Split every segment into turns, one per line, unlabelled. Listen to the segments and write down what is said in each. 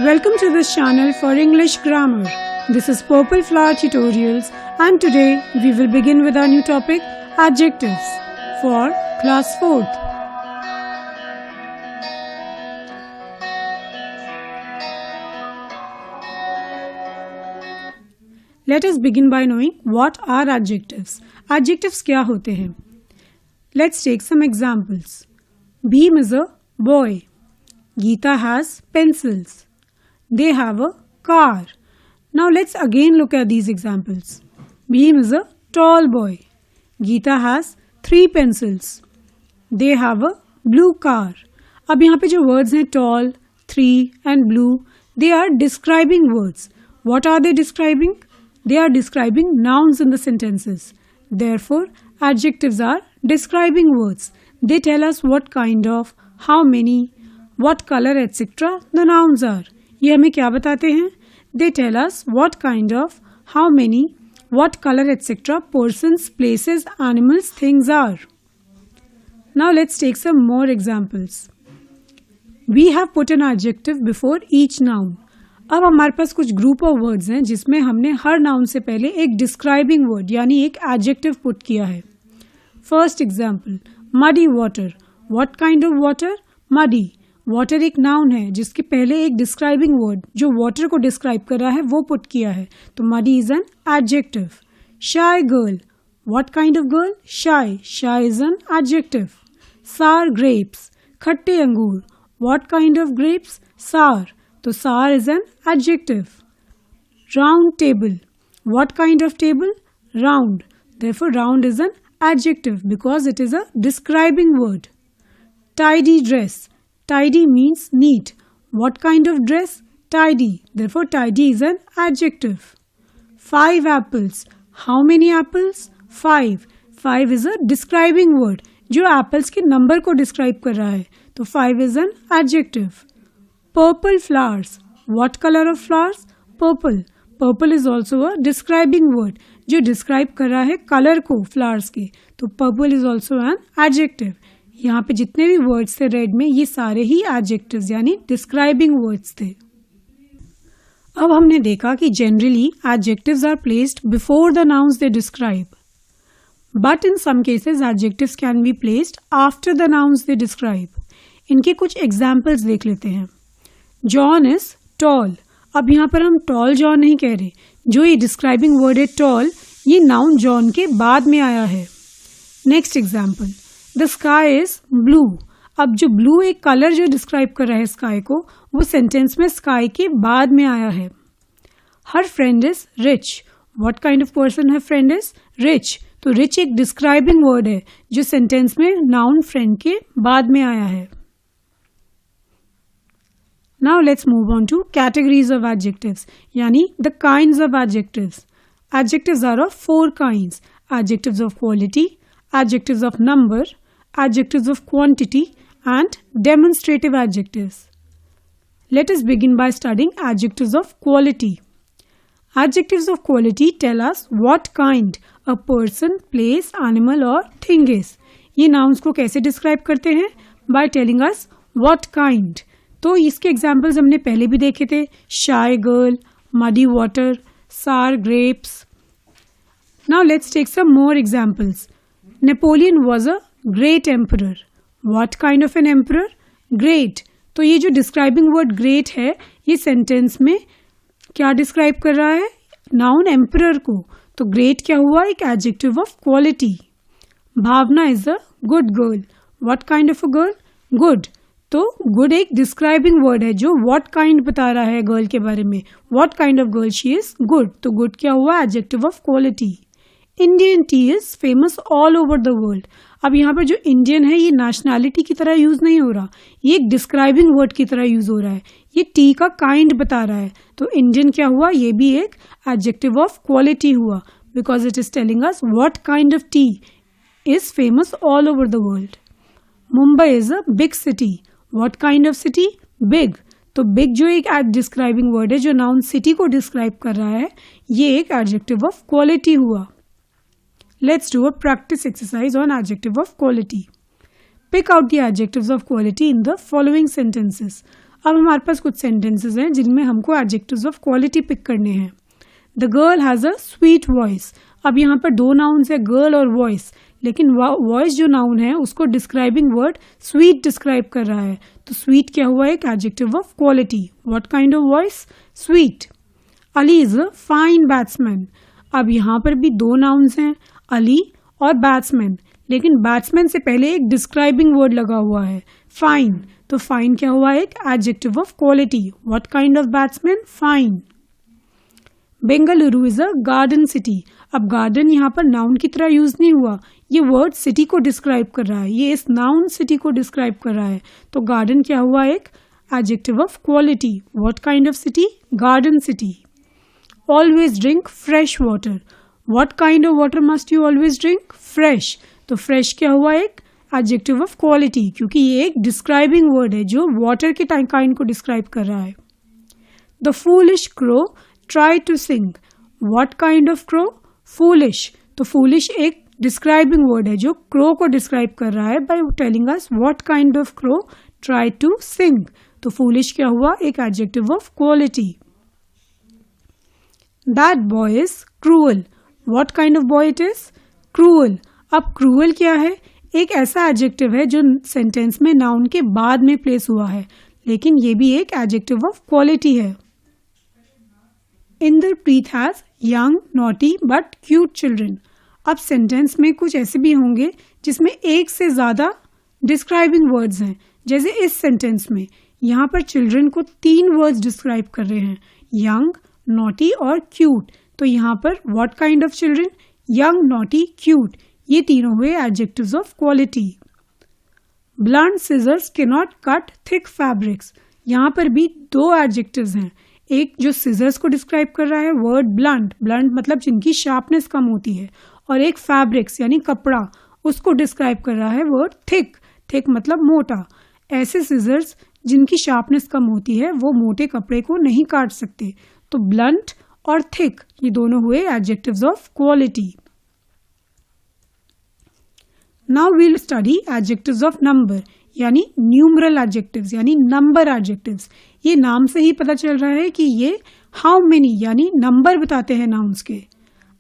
Welcome to this channel for English Grammar. This is Purple Flower Tutorials and today we will begin with our new topic adjectives for class 4th. Let us begin by knowing what are adjectives. Adjectives क्या होते हैं? Let's take some examples. Bhim is a boy. Geeta has pencils. They have a car. Now let's again look at these examples. Bhim is a tall boy. Geeta has 3 pencils. They have a blue car. अब यहाँ पे जो words हैं tall, 3 and blue, they are describing words. What are they describing? They are describing nouns in the sentences. Therefore, adjectives are describing words. They tell us what kind of, how many, what color, etc. the nouns are. ये हमें क्या बताते हैं? They tell us what kind of, how many, what color, etc. persons, places, animals, things are. Now let's take some more examples. We have put an adjective before each noun. अब हमारे पास कुछ group of words हैं जिसमें हमने हर noun से पहले एक describing word यानी एक एडजेक्टिव पुट किया है. First example, muddy water. What kind of water? Muddy. Water एक नाउन है जिसके पहले एक डिस्क्राइबिंग वर्ड जो वाटर को डिस्क्राइब कर रहा है वो पुट किया है, तो muddy is an adjective. Shy girl. What kind of girl? Shy. Shy is an adjective. सार ग्रेप्स. खट्टे अंगूर. What kind of grapes? सार. तो सार is an adjective. Round table. What kind of table? Round. Therefore round is an adjective because it is a describing word. Tidy dress. Tidy means neat. What kind of dress? Tidy. Therefore tidy is an adjective. 5 apples. How many apples? 5. 5 is a describing word जो apples के number को describe कर रहा है, तो 5 is an adjective. Purple flowers. What color of flowers? Purple. Purple is also a describing word जो describe कर रहा है color को flowers के, तो purple is also an adjective. यहाँ पे जितने भी वर्ड्स थे रेड में ये सारे ही एडजेक्टिव्स यानी डिस्क्राइबिंग वर्ड्स थे. अब हमने देखा कि generally adjectives are placed before the nouns they describe, but in some cases adjectives can be placed after the nouns they describe. इनके कुछ एग्जाम्पल्स देख लेते हैं. John is tall. अब यहाँ पर हम टॉल जॉन नहीं कह रहे, जो ये डिस्क्राइबिंग वर्ड है टॉल ये नाउन जॉन के बाद में आया है. Next example, the sky is blue. अब जो ब्लू एक कलर जो डिस्क्राइब कर रहा है स्काई को वो सेंटेंस में स्काई के बाद में आया है. हर friend is rich. What kind of person है फ्रेंड इज? रिच. तो रिच एक डिस्क्राइबिंग वर्ड है जो सेंटेंस में नाउन फ्रेंड के बाद में आया है. Now let's move on to categories of adjectives यानी the kinds of adjectives. Adjectives are of 4 kinds. Adjectives of quality, adjectives of number, adjectives of quantity and demonstrative adjectives. Let us begin by studying adjectives of quality. Adjectives of quality tell us what kind a person, place, animal or thing is. ये nouns को कैसे describe करते हैं? By telling us what kind. तो इसके examples हमने पहले भी देखे थे. Shy girl, muddy water, sour grapes. Now let's take some more examples. Napoleon was a great emperor. What kind of an emperor? Great. तो ये जो डिस्क्राइबिंग वर्ड ग्रेट है ये सेंटेंस में क्या डिस्क्राइब कर रहा है? नाउन एम्परर को. तो ग्रेट क्या हुआ? एक adjective of quality. Bhavna is a good girl. What kind of a girl? Good. तो गुड एक डिस्क्राइबिंग वर्ड है जो व्हाट काइंड बता रहा है गर्ल के बारे में. What kind of girl she is? Good. तो गुड क्या हुआ? Adjective of quality. Indian T is famous all over the world. अब यहाँ पर जो इंडियन है ये नेशनैलिटी की तरह यूज नहीं हो रहा, ये एक डिस्क्राइबिंग वर्ड की तरह यूज हो रहा है. ये टी का काइंड बता रहा है, तो इंडियन क्या हुआ? ये भी एक एडजेक्टिव ऑफ क्वालिटी हुआ because it is telling us what kind of T is famous all over the world. Mumbai is a big city. What kind of city? Big. तो बिग जो एक डिस्क्राइबिंग वर्ड है जो नाउन सिटी को describe कर रहा है ये एक एडजेक्टिव ऑफ क्वालिटी हुआ. Let's do a practice exercise on adjective of quality. Pick out the adjectives of quality in the following sentences. अब हमारे पास कुछ सेंटेंसेस हैं जिनमें हमको एडजेक्टिव्स ऑफ क्वालिटी पिक करने हैं। The girl has a sweet voice. अब यहाँ पर दो नाउन्स है, गर्ल और वॉइस, लेकिन वॉइस जो नाउन है उसको डिस्क्राइबिंग वर्ड स्वीट डिस्क्राइब कर रहा है, तो स्वीट क्या हुआ, एक adjective of quality. What kind of voice, sweet. Ali is a fine batsman. अब यहाँ पर भी दो नाउन्स हैं, अली और बैट्समैन, लेकिन बैट्समैन से पहले एक डिस्क्राइबिंग वर्ड लगा हुआ है, फाइन, तो फाइन क्या हुआ, एक adjective of quality. What kind of batsman, fine. Bengaluru is a garden city. अब गार्डन यहाँ पर नाउन की तरह यूज नहीं हुआ, ये वर्ड सिटी को डिस्क्राइब कर रहा है, ये इस नाउन सिटी को डिस्क्राइब कर रहा है, तो गार्डन क्या हुआ, एक adjective of quality. What kind of city, garden city. Always drink fresh water. What kind of water must you always drink, fresh, तो फ्रेश क्या हुआ, एक एडजेक्टिव ऑफ क्वालिटी, क्योंकि ये एक डिस्क्राइबिंग वर्ड है जो वाटर के काइंड को डिस्क्राइब कर रहा है। The foolish crow try to sing. What kind of crow, foolish, तो फूलिश एक डिस्क्राइबिंग वर्ड है जो क्रो को डिस्क्राइब कर रहा है by telling us what kind of crow try to sing, तो फूलिश क्या हुआ, एक adjective of quality. That boy is cruel. What kind of boy it is, cruel. अब क्रूअल क्या है, एक ऐसा एडजेक्टिव है जो सेंटेंस में नाउन के बाद में प्लेस हुआ है, लेकिन ये भी एक एडजेक्टिव ऑफ क्वालिटी है। Inderpreet has young naughty but cute children. अब सेंटेंस में कुछ ऐसे भी होंगे जिसमें एक से ज्यादा डिस्क्राइबिंग वर्ड्स हैं, जैसे इस सेंटेंस में यहाँ पर चिल्ड्रन को 3 वर्ड्स डिस्क्राइब कर रहे हैं, यंग, नॉटी और क्यूट, तो यहाँ पर what kind of children, young, naughty, cute, ये तीनों हुए adjectives of quality. Blunt scissors can not cut thick fabrics. यहाँ पर भी 2 एडजेक्टिव्स हैं, एक जो सिजर्स को डिस्क्राइब कर रहा है वर्ड ब्लंट, ब्लंट मतलब जिनकी शार्पनेस कम होती है, और एक फैब्रिक्स यानी कपड़ा, उसको डिस्क्राइब कर रहा है वर्ड थिक, थिक मतलब मोटा। ऐसे सिजर्स जिनकी शार्पनेस कम होती है वो मोटे कपड़े को नहीं काट सकते, तो ब्लंट और थिक ये दोनों हुए adjectives of quality. Now we'll study adjectives of number, यानी न्यूमरल एडजेक्टिव्स यानी नंबर एडजेक्टिव्स। ये नाम से ही पता चल रहा है कि ये हाउ मेनी यानी नंबर बताते हैं नाउन्स के।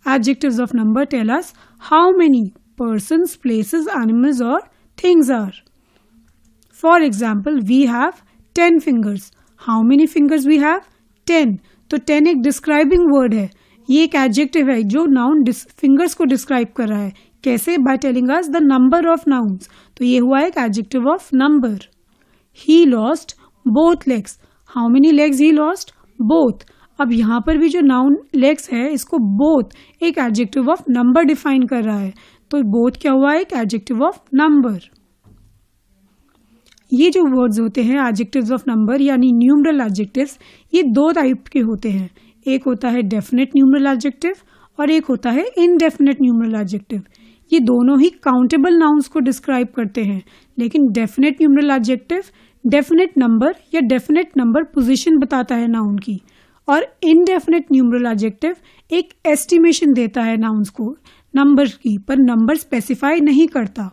Adjectives of number tell us how many persons, places, animals और things are. For example, we have 10 fingers. How many fingers we have, 10, तो 10 एक डिस्क्राइबिंग वर्ड है, ये एक एडजेक्टिव है जो नाउन फिंगर्स को डिस्क्राइब कर रहा है, कैसे, bye telling us the number of nouns, तो ये हुआ एक adjective of number. He lost both legs. How many legs he lost, both. अब यहाँ पर भी जो नाउन लेग्स है इसको बोथ एक एडजेक्टिव ऑफ नंबर डिफाइन कर रहा है, तो बोथ क्या हुआ, एक एडजेक्टिव ऑफ नंबर। ये जो वर्ड्स होते हैं एडजेक्टिव्स ऑफ नंबर यानी न्यूमरल एडजेक्टिव्स, ये 2 टाइप के होते हैं, एक होता है डेफिनेट न्यूमरल एडजेक्टिव और एक होता है इनडेफिनेट न्यूमरल एडजेक्टिव। ये दोनों ही काउंटेबल नाउन्स को डिस्क्राइब करते हैं, लेकिन definite numeral adjective definite number या डेफिनेट नंबर पोजीशन बताता है नाउन की, और इनडेफिनेट न्यूमरल एडजेक्टिव एक एस्टिमेशन देता है नाउन्स को नंबर की, पर नंबर स्पेसिफाई नहीं करता।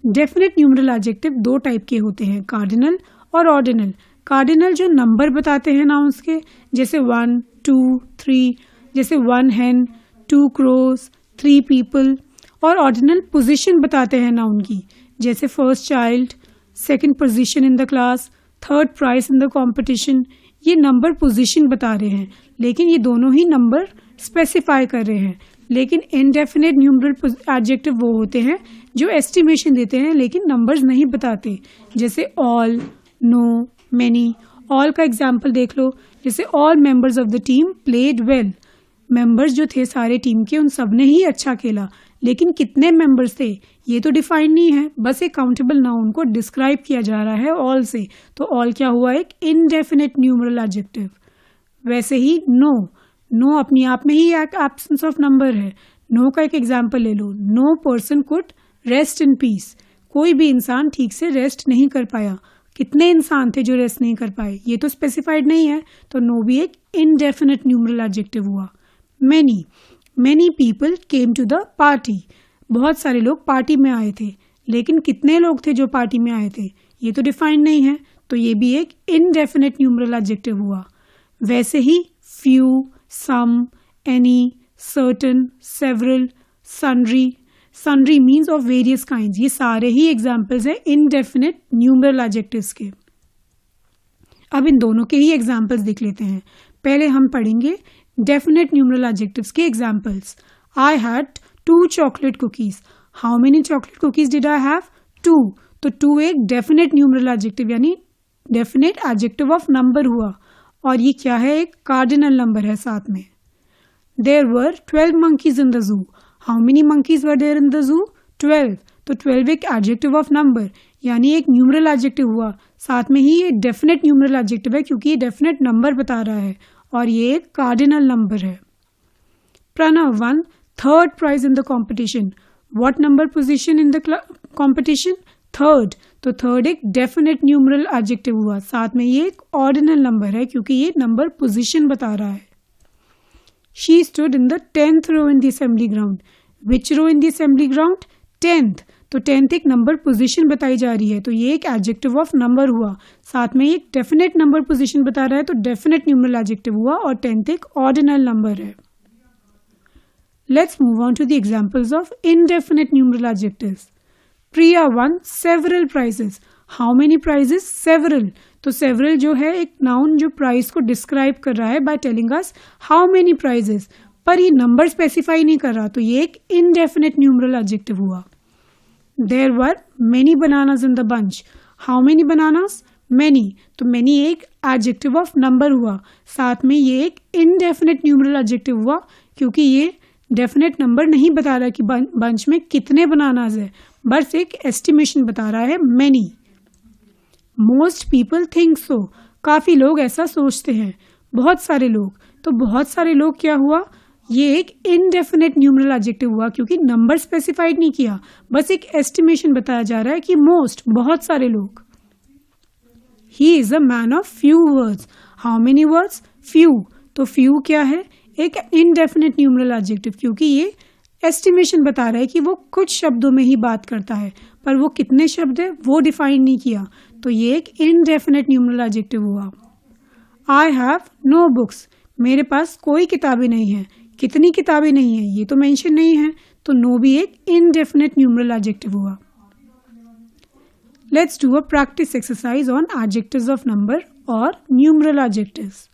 डेफिनेट न्यूमरल एडजेक्टिव 2 टाइप के होते हैं, कार्डिनल और ऑर्डिनल। कार्डिनल जो नंबर बताते हैं नाउन्स के, जैसे 1, 2, 3, जैसे 1 hen, 2 crows, 3 people, और ऑर्डिनल पोजीशन बताते हैं नाउन की, जैसे first child, second position in the class, third prize in the competition. ये नंबर पोजीशन बता रहे हैं, लेकिन ये दोनों ही नंबर स्पेसिफाई कर रहे हैं। लेकिन इनडेफिनेट न्यूमरल एडजेक्टिव वो होते हैं जो एस्टिमेशन देते हैं लेकिन नंबर्स नहीं बताते, जैसे ऑल, नो, मेनी। ऑल का एग्जाम्पल देख लो, जैसे all members of the team played well. Members जो थे सारे टीम के उन सब ने ही अच्छा खेला, लेकिन कितने मेंबर्स थे ये तो डिफाइन नहीं है, बस एक काउंटेबल नाउन को डिस्क्राइब किया जा रहा है ऑल से, तो ऑल क्या हुआ, एक इनडेफिनेट न्यूमरल एडजेक्टिव। वैसे ही नो, नो अपने आप में ही एक एब्सेंस ऑफ नंबर है। नो का एक एग्जाम्पल ले लो, no person could rest in peace. कोई भी इंसान ठीक से रेस्ट नहीं कर पाया। कितने इंसान थे जो रेस्ट नहीं कर पाए, ये तो स्पेसिफाइड नहीं है, तो नो भी एक इनडेफिनेट न्यूमरल एडजेक्टिव हुआ। Many, many people came to the party. बहुत सारे लोग पार्टी में आए थे, लेकिन कितने लोग थे जो पार्टी में आए थे ये तो डिफाइंड नहीं है, तो ये भी एक इनडेफिनेट न्यूमरल एडजेक्टिव हुआ। वैसे ही few, some, any, certain, several, sundry, sundry means of various kinds, ये सारे ही एग्जाम्पल्स हैं इनडेफिनेट न्यूमरल एडजेक्टिव्स के। अब इन दोनों के ही एग्जाम्पल्स देख लेते हैं। पहले हम पढ़ेंगे डेफिनेट न्यूमरल एडजेक्टिव्स के examples. I had 2 chocolate cookies. How many chocolate cookies did I have? 2। तो 2 एक डेफिनेट न्यूमरल एडजेक्टिव यानी डेफिनेट एडजेक्टिव ऑफ नंबर हुआ, और ये क्या है? एक कार्डिनल नंबर है साथ में। There were 12 monkeys in the zoo. How many monkeys were there in the zoo? 12। तो 12 एक एडजेक्टिव ऑफ नंबर यानी एक न्यूमरल एडजेक्टिव हुआ, साथ में ही ये डेफिनेट न्यूमरल एडजेक्टिव है क्योंकि ये डेफिनेट नंबर बता रहा है और ये एक कार्डिनल नंबर है। Pranav won 3rd prize in the competition. What number position in the competition? 3rd। तो 3rd एक डेफिनेट न्यूमरल एडजेक्टिव हुआ, साथ में ये एक ऑर्डिनल नंबर है क्योंकि ये नंबर पोजीशन बता रहा है। She stood in the 10th row in the assembly ground. Which row in the assembly ground? 10th। तो 10th एक नंबर पोजीशन बताई जा रही है, तो ये एक एडजेक्टिव ऑफ नंबर हुआ, साथ में एक डेफिनेट नंबर पोजीशन बता रहा है तो डेफिनेट न्यूमरल एडजेक्टिव हुआ, और 10th एक ऑर्डिनल नंबर है। Let's move on to the examples of indefinite numeral adjectives. Priya won several prizes. How many prizes? Several. तो सेवरल जो है एक नाउन जो प्राइस को डिस्क्राइब कर रहा है by telling us how many prizes, पर ये नंबर स्पेसिफाई नहीं कर रहा, तो ये एक इनडेफिनेट न्यूमरल एडजेक्टिव हुआ। There were many bananas in the bunch. How many bananas? Many. तो many एक adjective of number हुआ, साथ में ये एक indefinite numeral adjective हुआ क्योंकि ये definite number नहीं बता रहा कि bunch में कितने bananas है, बस एक estimation बता रहा है many. Most people think so. काफ़ी लोग ऐसा सोचते हैं। बहुत सारे लोग, तो बहुत सारे लोग क्या हुआ? ये एक इनडेफिनेट न्यूमरल एडजेक्टिव हुआ क्योंकि नंबर स्पेसिफाइड नहीं किया, बस एक एस्टिमेशन बताया जा रहा है कि मोस्ट बहुत सारे लोग। He is a man of few words. How many words? Few. तो फ्यू क्या है? एक इनडेफिनेट न्यूमरल एडजेक्टिव क्योंकि ये एस्टिमेशन बता रहा है कि वो कुछ शब्दों में ही बात करता है, पर वो कितने शब्द है वो डिफाइन नहीं किया, तो ये एक इनडेफिनेट न्यूमरल एडजेक्टिव हुआ। I have no books. मेरे पास कोई किताबें नहीं है। कितनी किताबें नहीं है ये तो मेंशन नहीं है, तो नो भी एक इनडेफिनेट न्यूमरल एडजेक्टिव हुआ। Let's do a practice exercise on adjectives of number और numeral adjectives.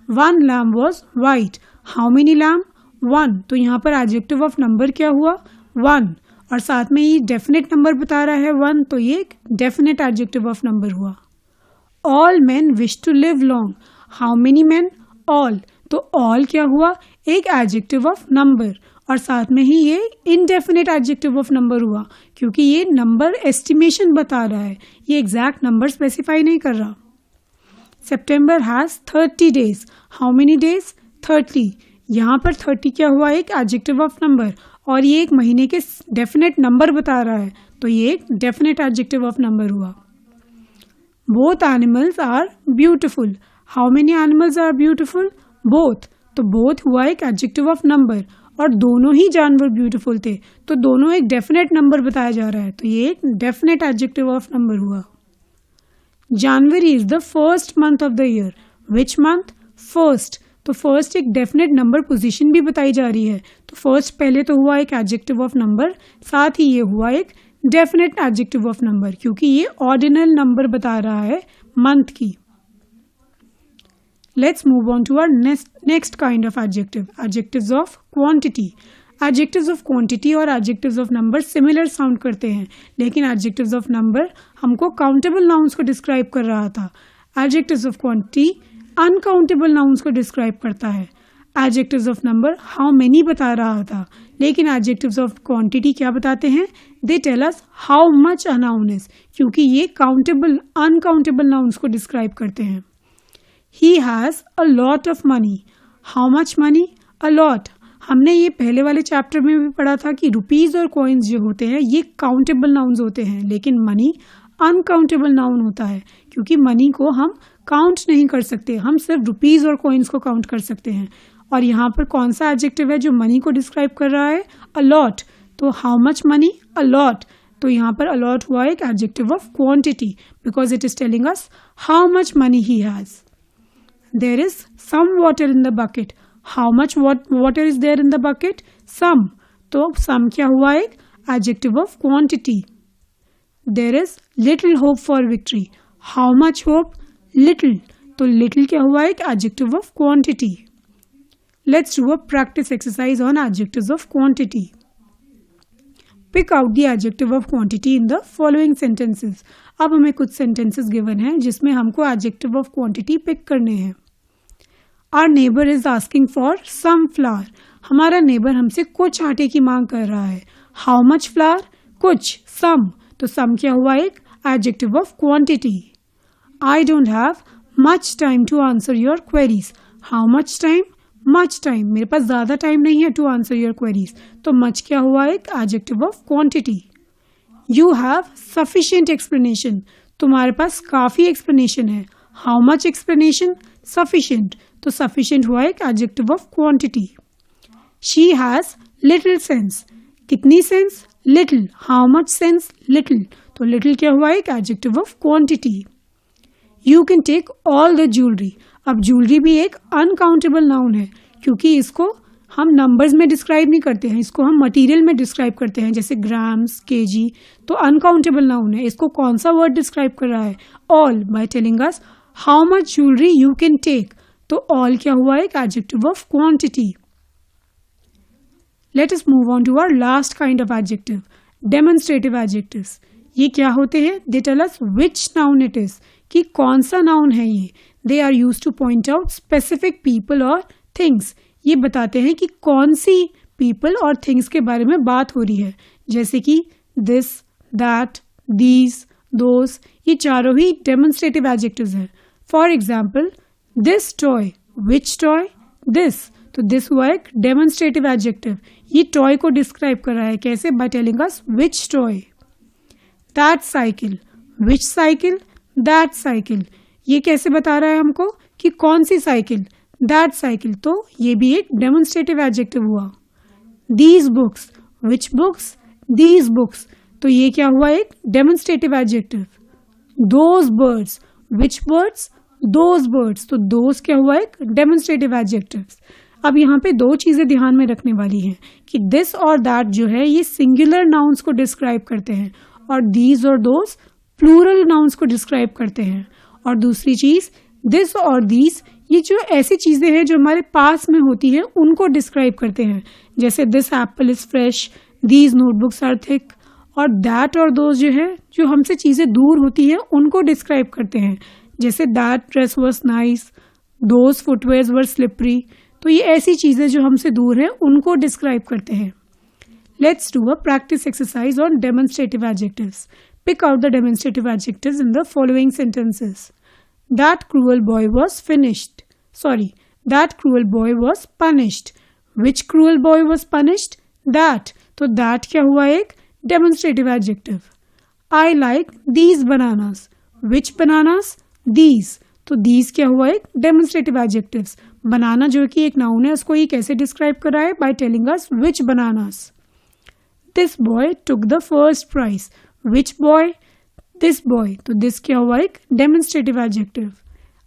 1 lamb was white. How many lamb? 1। तो यहाँ पर एडजेक्टिव ऑफ नंबर क्या हुआ? 1, और साथ में ये डेफिनेट नंबर बता रहा है 1, तो ये एक डेफिनेट एडजेक्टिव ऑफ नंबर हुआ। All men wish to live long. How many men? All. तो ऑल क्या हुआ? एक एडजेक्टिव ऑफ नंबर, और साथ में ही ये इनडेफिनेट एडजेक्टिव ऑफ नंबर हुआ क्योंकि ये नंबर एस्टिमेशन बता रहा है, ये एग्जैक्ट नंबर स्पेसिफाई नहीं कर रहा। September has 30 days. How many days? 30। यहाँ पर 30 क्या हुआ? एक एडजेक्टिव ऑफ नंबर, और ये एक महीने के डेफिनेट नंबर बता रहा है, तो ये एक डेफिनेट एडजेक्टिव ऑफ नंबर हुआ। Both animals are beautiful. How many animals are beautiful? Both. तो बोथ हुआ एक एडजेक्टिव ऑफ नंबर, और दोनों ही जानवर ब्यूटीफुल थे, तो दोनों एक डेफिनेट नंबर बताया जा रहा है, तो ये एक डेफिनेट एडजेक्टिव ऑफ नंबर हुआ। जनवरी is the first month of the year. Which month? First. तो फर्स्ट एक डेफिनेट नंबर पोजीशन भी बताई जा रही है, तो फर्स्ट पहले तो हुआ एक एडजेक्टिव ऑफ नंबर, साथ ही ये हुआ एक डेफिनेट एडजेक्टिव ऑफ नंबर क्योंकि ये ऑर्डिनल नंबर बता रहा है मंथ की। Let's move on to our next kind of adjective, adjectives of quantity. Adjectives of quantity और adjectives of number similar sound करते हैं, लेकिन adjectives of number हमको countable nouns को describe कर रहा था। Adjectives of quantity uncountable nouns को describe करता है। Adjectives of number how many बता रहा था, लेकिन adjectives of quantity क्या बताते हैं? They tell us how much a noun is, क्योंकि ये countable uncountable nouns को describe करते हैं। He has a lot of money. How much money? A lot. हमने ये पहले वाले चैप्टर में भी पढ़ा था कि रुपीज और कॉइन्स जो होते हैं ये काउंटेबल नाउन्स होते हैं, लेकिन मनी अनकाउंटेबल नाउन होता है क्योंकि मनी को हम काउंट नहीं कर सकते, हम सिर्फ रुपीज और कॉइन्स को काउंट कर सकते हैं। और यहाँ पर कौन सा एडजेक्टिव है जो मनी को डिस्क्राइब कर रहा है? A lot. तो how much money? A lot. तो यहाँ पर अलॉट हुआ एक adjective of quantity because it is telling us how much money he has. There is some water in the bucket. How much water is there in the bucket? Some. तो some क्या हुआ? एक adjective of quantity. There is little hope for victory. How much hope? Little. तो little क्या हुआ? एक adjective of quantity. Let's do a practice exercise on adjectives of quantity. Pick out the adjective of quantity in the following sentences. अब हमें कुछ sentences given हैं जिसमें हमको एडजेक्टिव ऑफ क्वांटिटी पिक करने हैं. Our neighbour is asking for some flour. हमारा neighbour हमसे कुछ आटे की मांग कर रहा है. How much flour? कुछ. सम. तो सम क्या हुआ? एक adjective of quantity. I don't have much time to answer your queries. How much time? Much time. मेरे पास ज्यादा टाइम नहीं है टू आंसर योर क्वेरीज. तो मच क्या हुआ? एक adjective of quantity. You have sufficient explanation. तुम्हारे पास काफी एक्सप्लेनेशन है. How much explanation? सफिशिएंट. तो सफिशिएंट हुआ एक adjective of quantity. She has little sense. कितनी sense? Little. How much sense? Little. तो लिटिल क्या हुआ? एक adjective of quantity. You can take all the jewellery. अब ज्वेलरी भी एक अनकाउंटेबल नाउन है क्योंकि इसको हम नंबर्स में डिस्क्राइब नहीं करते हैं, इसको हम मटेरियल में डिस्क्राइब करते हैं जैसे ग्राम्स, केजी. तो अनकाउंटेबल नाउन है. इसको कौन सा वर्ड डिस्क्राइब कर रहा है? All. By telling us how much jewellery you can take. तो ऑल क्या हुआ? एक adjective of quantity. Let us move on to our last kind of adjective, demonstrative adjectives. ये क्या होते हैं? They tell us which noun it is, कि कौन सा नाउन है ये. They are use to point out specific people और थिंग्स. ये बताते हैं कि कौन सी पीपल और थिंग्स के बारे में बात हो रही है, जैसे कि दिस, दैट, दीज, दोज. ये चारों ही डेमोन्स्ट्रेटिव एडजेक्टिव्स हैं. For example this toy. Which toy? This. तो दिस हुआ एक डेमोन्स्ट्रेटिव एडजेक्टिव. ये टॉय को डिस्क्राइब कर रहा है. कैसे? Bye telling us which toy. That cycle. Which cycle? That cycle. ये कैसे बता रहा है हमको कि कौन सी साइकिल? That cycle. तो ये भी एक डेमोन्स्ट्रेटिव एडजेक्टिव हुआ. These books. Which books? These books. तो ये क्या हुआ? एक demonstrative adjective. Those birds. Which birds? Those birds. तो दोज क्या हुआ? एक डेमोन्स्ट्रेटिव एडजेक्टिव. अब यहाँ पे दो चीजें ध्यान में रखने वाली हैं कि दिस और दैट जो है ये सिंगुलर नाउन्स को डिस्क्राइब करते हैं और दीज और दोज प्लूरल नाउन्स को डिस्क्राइब करते हैं. और दूसरी चीज दिस और दीज ये जो ऐसी चीजें हैं जो हमारे पास में होती है उनको डिस्क्राइब करते हैं, जैसे this apple is fresh, these notebooks are thick. और दैट और दोज जो है जो हमसे चीजें दूर होती है उनको डिस्क्राइब करते हैं, जैसे that dress was nice, those footwears were slippery. तो ये ऐसी चीजें जो हमसे दूर है उनको डिस्क्राइब करते हैं. Let's do a practice exercise on demonstrative adjectives. Pick out the demonstrative adjectives in the following sentences. That cruel boy was finished. Sorry, that cruel boy was punished. Which cruel boy was punished? That. तो that क्या हुआ? एक demonstrative adjective. I like these bananas. Which bananas? These. तो these क्या हुआ? एक demonstrative adjectives. Banana जो कि एक noun है उसको ये कैसे describe कर रहा है? By telling us which bananas. This boy took the first prize. Which boy? This boy. तो this क्या हुआ? एक demonstrative adjective.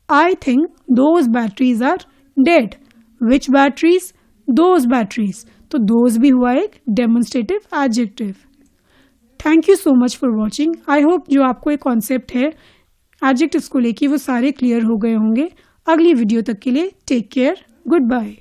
I think those batteries are dead. Which batteries? Those batteries. तो those भी हुआ एक demonstrative adjective. Thank you so much for watching. I hope जो आपको एक concept है adjectives को लेके वो सारे clear हो गए होंगे. अगली वीडियो तक के लिए take care. Goodbye.